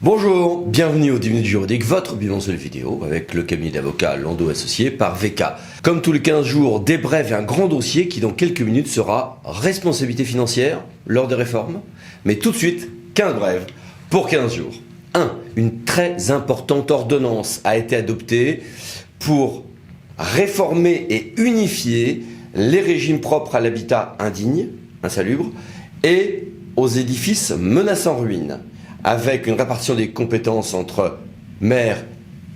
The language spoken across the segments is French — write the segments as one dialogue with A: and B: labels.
A: Bonjour, bienvenue au 10 minutes juridique, votre bimensuel vidéo avec le cabinet d'avocats Lando Associés par VK. Comme tous les 15 jours, des brèves et un grand dossier qui dans quelques minutes sera responsabilité financière lors des réformes. Mais tout de suite, 15 brèves pour 15 jours. 1. Une très importante ordonnance a été adoptée pour réformer et unifier les régimes propres à l'habitat indigne, insalubre, et aux édifices menaçant ruine, avec une répartition des compétences entre maire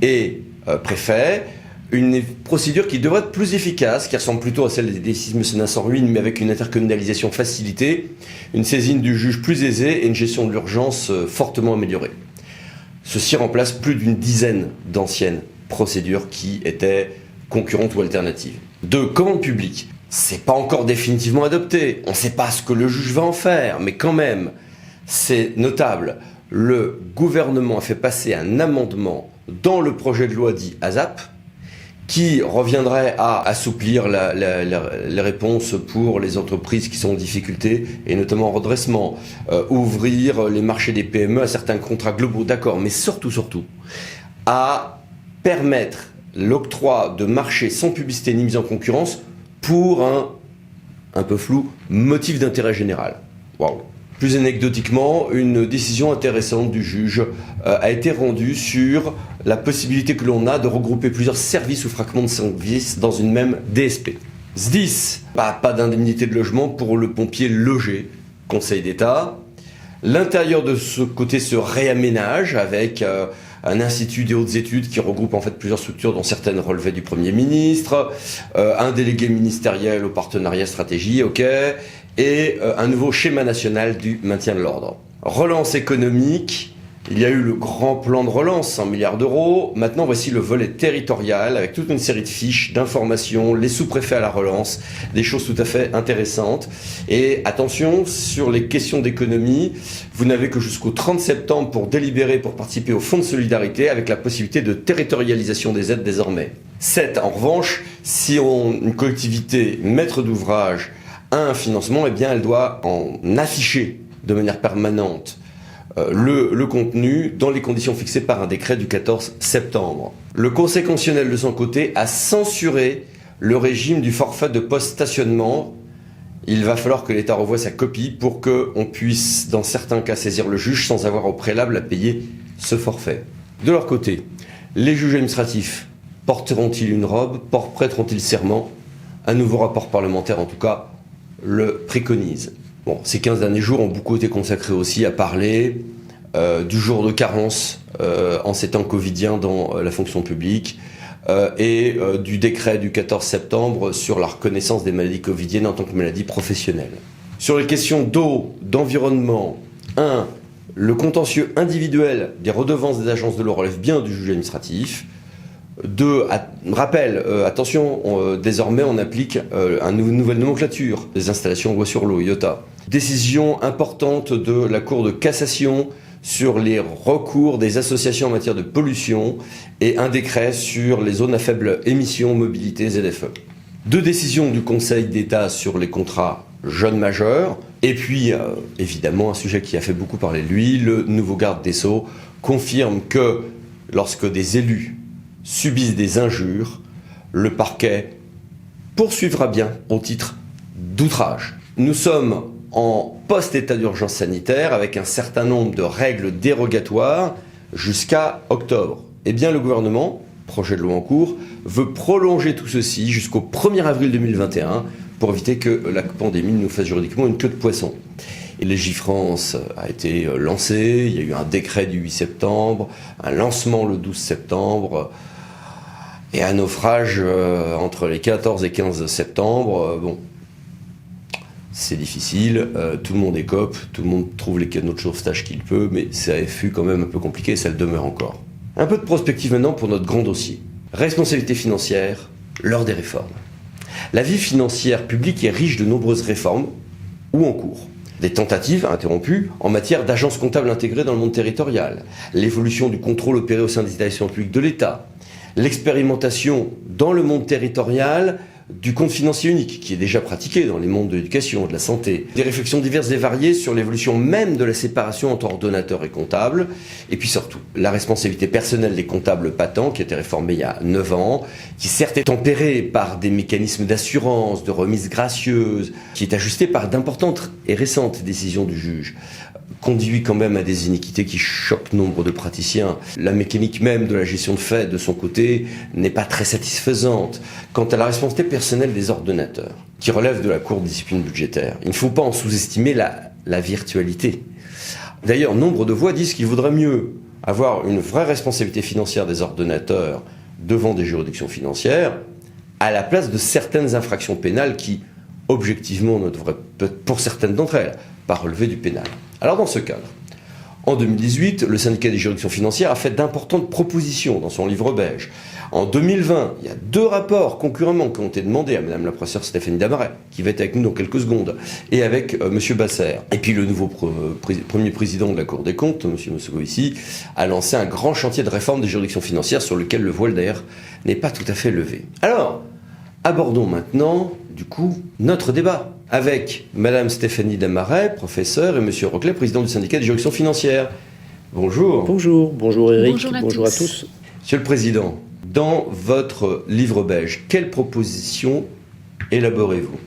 A: et préfet, une procédure qui devrait être plus efficace, qui ressemble plutôt à celle des édifices menaçant ruine, mais avec une intercommunalisation facilitée, une saisine du juge plus aisée et une gestion de l'urgence fortement améliorée. Ceci remplace plus d'une dizaine d'anciennes procédures qui étaient concurrentes ou alternatives. 2. Commande publique. C'est pas encore définitivement adopté. On ne sait pas ce que le juge va en faire, mais quand même, c'est notable. Le gouvernement a fait passer un amendement dans le projet de loi dit ASAP qui reviendrait à assouplir les réponses pour les entreprises qui sont en difficulté et notamment en redressement, ouvrir les marchés des PME à certains contrats globaux, d'accord, mais surtout, à permettre l'octroi de marchés sans publicité ni mise en concurrence pour un peu flou, motif d'intérêt général. Waouh. Plus anecdotiquement, une décision intéressante du juge a été rendue sur la possibilité que l'on a de regrouper plusieurs services ou fragments de services dans une même DSP. SDIS, pas d'indemnité de logement pour le pompier logé, Conseil d'État. L'intérieur de ce côté se réaménage avec un institut des hautes études qui regroupe en fait plusieurs structures dont certaines relevaient du Premier ministre, un délégué ministériel au partenariat stratégie, ok, et un nouveau schéma national du maintien de l'ordre. Relance économique, il y a eu le grand plan de relance, 100 milliards d'euros. Maintenant, voici le volet territorial avec toute une série de fiches, d'informations, les sous-préfets à la relance, des choses tout à fait intéressantes. Et attention, sur les questions d'économie, vous n'avez que jusqu'au 30 septembre pour délibérer, pour participer au fonds de solidarité avec la possibilité de territorialisation des aides désormais. 7. En revanche, si une collectivité maître d'ouvrage a un financement, eh bien, elle doit en afficher de manière permanente le contenu dans les conditions fixées par un décret du 14 septembre. Le Conseil constitutionnel, de son côté, a censuré le régime du forfait de post-stationnement. Il va falloir que l'État revoie sa copie pour qu'on puisse, dans certains cas, saisir le juge sans avoir au préalable à payer ce forfait. De leur côté, les juges administratifs porteront-ils une robe? Prêteront-ils serment? Un nouveau rapport parlementaire, en tout cas, le préconise. Bon, ces 15 derniers jours ont beaucoup été consacrés aussi à parler du jour de carence en ces temps covidiens dans la fonction publique et du décret du 14 septembre sur la reconnaissance des maladies covidiennes en tant que maladies professionnelles. Sur les questions d'eau, d'environnement, 1. Le contentieux individuel des redevances des agences de l'eau relève bien du juge administratif. 2. Rappel, attention, désormais on applique une nouvelle nomenclature des installations loi sur l'eau, IOTA. Décision importante de la Cour de cassation sur les recours des associations en matière de pollution et un décret sur les zones à faible émission mobilité ZFE. 2 décisions du Conseil d'État sur les contrats jeunes majeurs. Et puis, évidemment, un sujet qui a fait beaucoup parler de lui, le nouveau garde des Sceaux confirme que lorsque des élus subissent des injures, le parquet poursuivra bien au titre d'outrage. Nous sommes en post-état d'urgence sanitaire avec un certain nombre de règles dérogatoires jusqu'à octobre. Eh bien, le gouvernement, projet de loi en cours, veut prolonger tout ceci jusqu'au 1er avril 2021 pour éviter que la pandémie nous fasse juridiquement une queue de poisson. Et Légifrance a été lancé, il y a eu un décret du 8 septembre, un lancement le 12 septembre, et un naufrage entre les 14 et 15 septembre. Bon, c'est difficile, tout le monde écope, tout le monde trouve les canaux de sauvetage qu'il peut, mais ça fut quand même un peu compliqué et ça le demeure encore. Un peu de prospective maintenant pour notre grand dossier. Responsabilité financière lors des réformes. La vie financière publique est riche de nombreuses réformes ou en cours. Des tentatives interrompues en matière d'agences comptables intégrées dans le monde territorial, l'évolution du contrôle opéré au sein des établissements publics de l'État, l'expérimentation dans le monde territorial du compte financier unique, qui est déjà pratiqué dans les mondes de l'éducation, de la santé, des réflexions diverses et variées sur l'évolution même de la séparation entre ordonnateur et comptable, et puis surtout, la responsabilité personnelle des comptables patents, qui a été réformée il y a 9 ans, qui certes est tempérée par des mécanismes d'assurance, de remise gracieuse, qui est ajustée par d'importantes et récentes décisions du juge, conduit quand même à des iniquités qui choquent nombre de praticiens. La mécanique même de la gestion de fait, de son côté, n'est pas très satisfaisante. Quant à la responsabilité personnelle des ordonnateurs, qui relève de la Cour de discipline budgétaire, il ne faut pas en sous-estimer la virtualité. D'ailleurs, nombre de voix disent qu'il vaudrait mieux avoir une vraie responsabilité financière des ordonnateurs devant des juridictions financières, à la place de certaines infractions pénales qui, objectivement, ne devraient, pour certaines d'entre elles, pas relever du pénal. Alors dans ce cadre, en 2018, le syndicat des juridictions financières a fait d'importantes propositions dans son livre beige. En 2020, il y a 2 rapports concurremment qui ont été demandés à Madame la professeure Stéphanie Damaret, qui va être avec nous dans quelques secondes, et avec Monsieur Basser. Et puis le nouveau premier président de la Cour des comptes, Monsieur Moscovici, a lancé un grand chantier de réforme des juridictions financières sur lequel le voile d'ailleurs n'est pas tout à fait levé. Alors, abordons maintenant, du coup, notre débat avec Madame Stéphanie Damaret, professeure, et Monsieur Roquelet, président du syndicat des juridictions financières. Bonjour.
B: Bonjour Eric,
C: bonjour
B: à tous.
A: Monsieur le Président, dans votre livre beige, quelles propositions élaborez-vous ?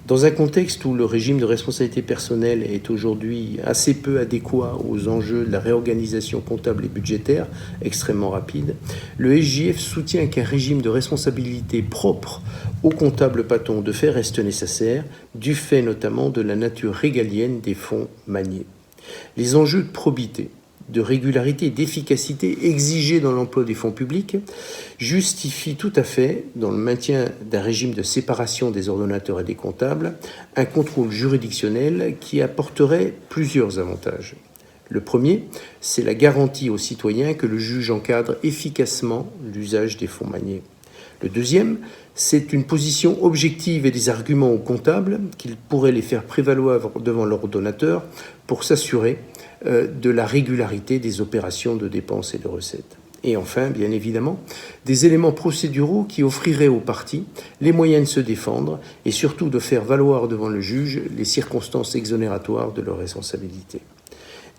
B: Dans un contexte où le régime de responsabilité personnelle est aujourd'hui assez peu adéquat aux enjeux de la réorganisation comptable et budgétaire, extrêmement rapide, le SJF soutient qu'un régime de responsabilité propre aux comptables patons de fait reste nécessaire, du fait notamment de la nature régalienne des fonds maniés. Les enjeux de probité, de régularité et d'efficacité exigés dans l'emploi des fonds publics justifient tout à fait, dans le maintien d'un régime de séparation des ordonnateurs et des comptables, un contrôle juridictionnel qui apporterait plusieurs avantages. Le premier, c'est la garantie aux citoyens que le juge encadre efficacement l'usage des fonds maniés. Le deuxième, c'est une position objective et des arguments aux comptables qu'ils pourraient les faire prévaloir devant l'ordonnateur pour s'assurer de la régularité des opérations de dépenses et de recettes. Et enfin, bien évidemment, des éléments procéduraux qui offriraient aux parties les moyens de se défendre et surtout de faire valoir devant le juge les circonstances exonératoires de leur responsabilité.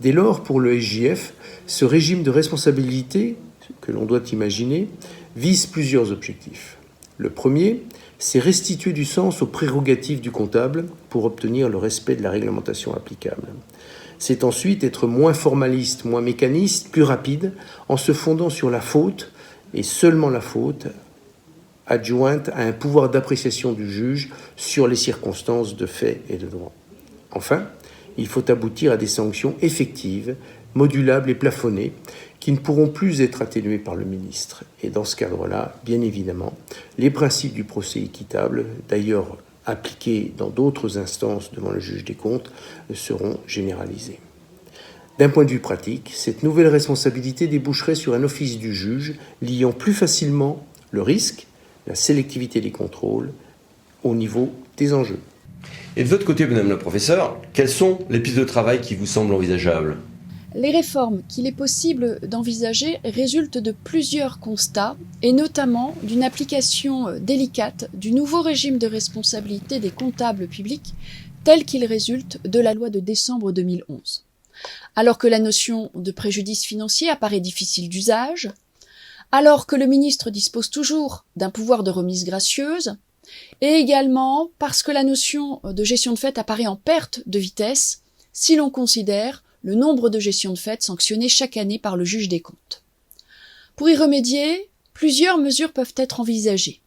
B: Dès lors, pour le SJF, ce régime de responsabilité que l'on doit imaginer vise plusieurs objectifs. Le premier, c'est restituer du sens aux prérogatives du comptable pour obtenir le respect de la réglementation applicable. C'est ensuite être moins formaliste, moins mécaniste, plus rapide, en se fondant sur la faute, et seulement la faute, adjointe à un pouvoir d'appréciation du juge sur les circonstances de fait et de droit. Enfin, il faut aboutir à des sanctions effectives, modulables et plafonnées, qui ne pourront plus être atténuées par le ministre. Et dans ce cadre-là, bien évidemment, les principes du procès équitable, d'ailleurs appliqués dans d'autres instances devant le juge des comptes, seront généralisés. D'un point de vue pratique, cette nouvelle responsabilité déboucherait sur un office du juge liant plus facilement le risque, la sélectivité des contrôles au niveau des enjeux.
A: Et de votre côté, Madame la professeure, quelles sont les pistes de travail qui vous semblent envisageables ?
C: Les réformes qu'il est possible d'envisager résultent de plusieurs constats, et notamment d'une application délicate du nouveau régime de responsabilité des comptables publics tel qu'il résulte de la loi de décembre 2011. Alors que la notion de préjudice financier apparaît difficile d'usage, alors que le ministre dispose toujours d'un pouvoir de remise gracieuse, et également parce que la notion de gestion de fait apparaît en perte de vitesse si l'on considère le nombre de gestions de fait sanctionnées chaque année par le juge des comptes. Pour y remédier, plusieurs mesures peuvent être envisagées.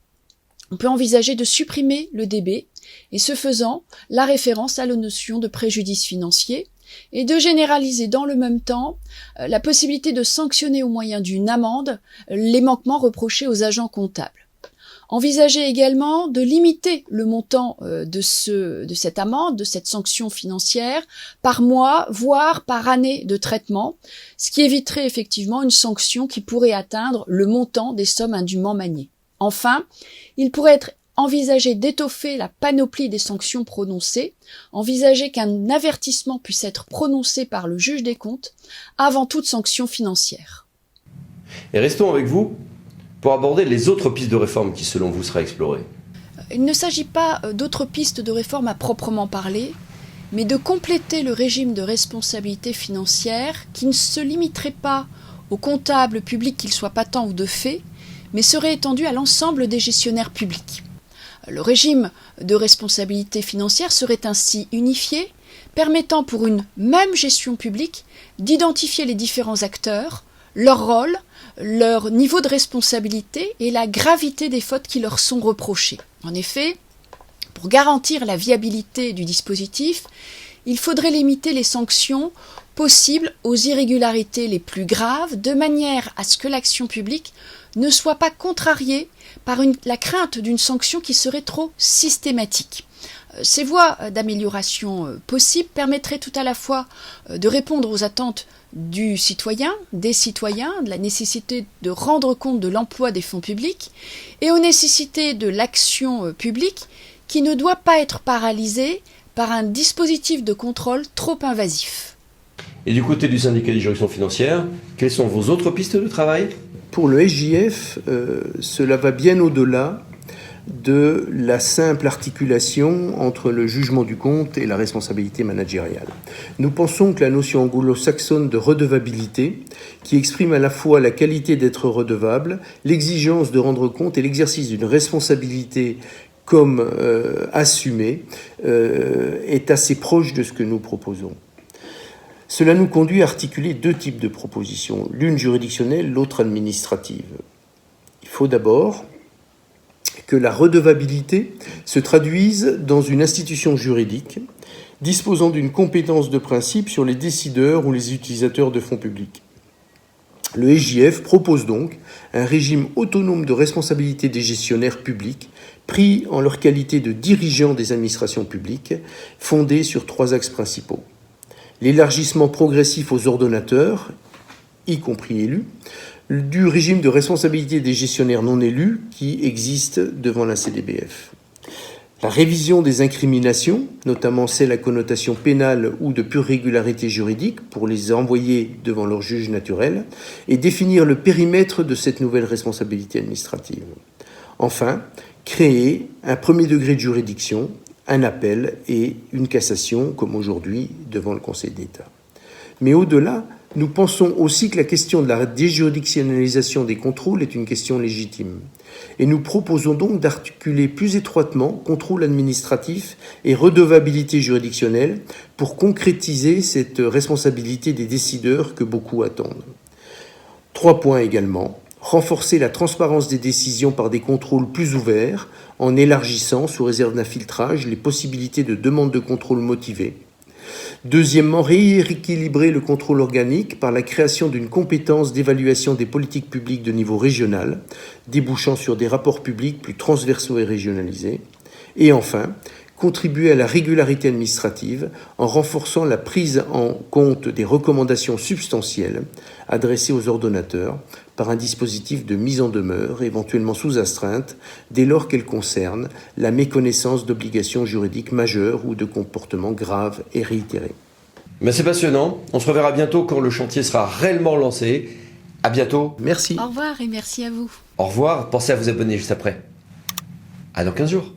C: On peut envisager de supprimer le DB, et ce faisant, la référence à la notion de préjudice financier, et de généraliser dans le même temps la possibilité de sanctionner au moyen d'une amende les manquements reprochés aux agents comptables. Envisager également de limiter le montant de cette amende, de cette sanction financière, par mois, voire par année de traitement, ce qui éviterait effectivement une sanction qui pourrait atteindre le montant des sommes indûment maniées. Enfin, il pourrait être envisagé d'étoffer la panoplie des sanctions prononcées, envisager qu'un avertissement puisse être prononcé par le juge des comptes avant toute sanction financière.
A: Et restons avec vous pour aborder les autres pistes de réforme qui, selon vous, seraient explorées.
C: Il ne s'agit pas d'autres pistes de réforme à proprement parler, mais de compléter le régime de responsabilité financière qui ne se limiterait pas aux comptables publics, qu'ils soient patents ou de fait, mais serait étendu à l'ensemble des gestionnaires publics. Le régime de responsabilité financière serait ainsi unifié, permettant pour une même gestion publique d'identifier les différents acteurs, leur rôle, leur niveau de responsabilité et la gravité des fautes qui leur sont reprochées. En effet, pour garantir la viabilité du dispositif, il faudrait limiter les sanctions possibles aux irrégularités les plus graves, de manière à ce que l'action publique ne soit pas contrariée par la crainte d'une sanction qui serait trop systématique. Ces voies d'amélioration possibles permettraient tout à la fois de répondre aux attentes du citoyen, des citoyens, de la nécessité de rendre compte de l'emploi des fonds publics et aux nécessités de l'action publique qui ne doit pas être paralysée par un dispositif de contrôle trop invasif.
A: Et du côté du syndicat des juridictions financières, quelles sont vos autres pistes de travail ?
B: Pour le SJF, cela va bien au-delà de la simple articulation entre le jugement du compte et la responsabilité managériale. Nous pensons que la notion anglo-saxonne de redevabilité, qui exprime à la fois la qualité d'être redevable, l'exigence de rendre compte et l'exercice d'une responsabilité comme assumée, est assez proche de ce que nous proposons. Cela nous conduit à articuler deux types de propositions, l'une juridictionnelle, l'autre administrative. Il faut d'abord que la redevabilité se traduise dans une institution juridique disposant d'une compétence de principe sur les décideurs ou les utilisateurs de fonds publics. Le SJF propose donc un régime autonome de responsabilité des gestionnaires publics pris en leur qualité de dirigeants des administrations publiques, fondé sur trois axes principaux. L'élargissement progressif aux ordonnateurs, y compris élus, du régime de responsabilité des gestionnaires non élus qui existe devant la CDBF. La révision des incriminations, notamment celles à connotation pénale ou de pure régularité juridique, pour les envoyer devant leur juge naturel, et définir le périmètre de cette nouvelle responsabilité administrative. Enfin, créer un premier degré de juridiction, un appel et une cassation, comme aujourd'hui, devant le Conseil d'État. Mais au-delà, nous pensons aussi que la question de la déjuridictionnalisation des contrôles est une question légitime. Et nous proposons donc d'articuler plus étroitement contrôle administratif et redevabilité juridictionnelle pour concrétiser cette responsabilité des décideurs que beaucoup attendent. 3 points également. Renforcer la transparence des décisions par des contrôles plus ouverts en élargissant, sous réserve d'un filtrage, les possibilités de demande de contrôle motivée. Deuxièmement, rééquilibrer le contrôle organique par la création d'une compétence d'évaluation des politiques publiques de niveau régional, débouchant sur des rapports publics plus transversaux et régionalisés. Et enfin, contribuer à la régularité administrative en renforçant la prise en compte des recommandations substantielles adressées aux ordonnateurs par un dispositif de mise en demeure, éventuellement sous astreinte, dès lors qu'elle concerne la méconnaissance d'obligations juridiques majeures ou de comportements graves et réitérés.
A: Mais c'est passionnant. On se reverra bientôt quand le chantier sera réellement lancé. À bientôt.
B: Merci.
C: Au revoir et merci à vous.
A: Au revoir. Pensez à vous abonner juste après. À dans 15 jours.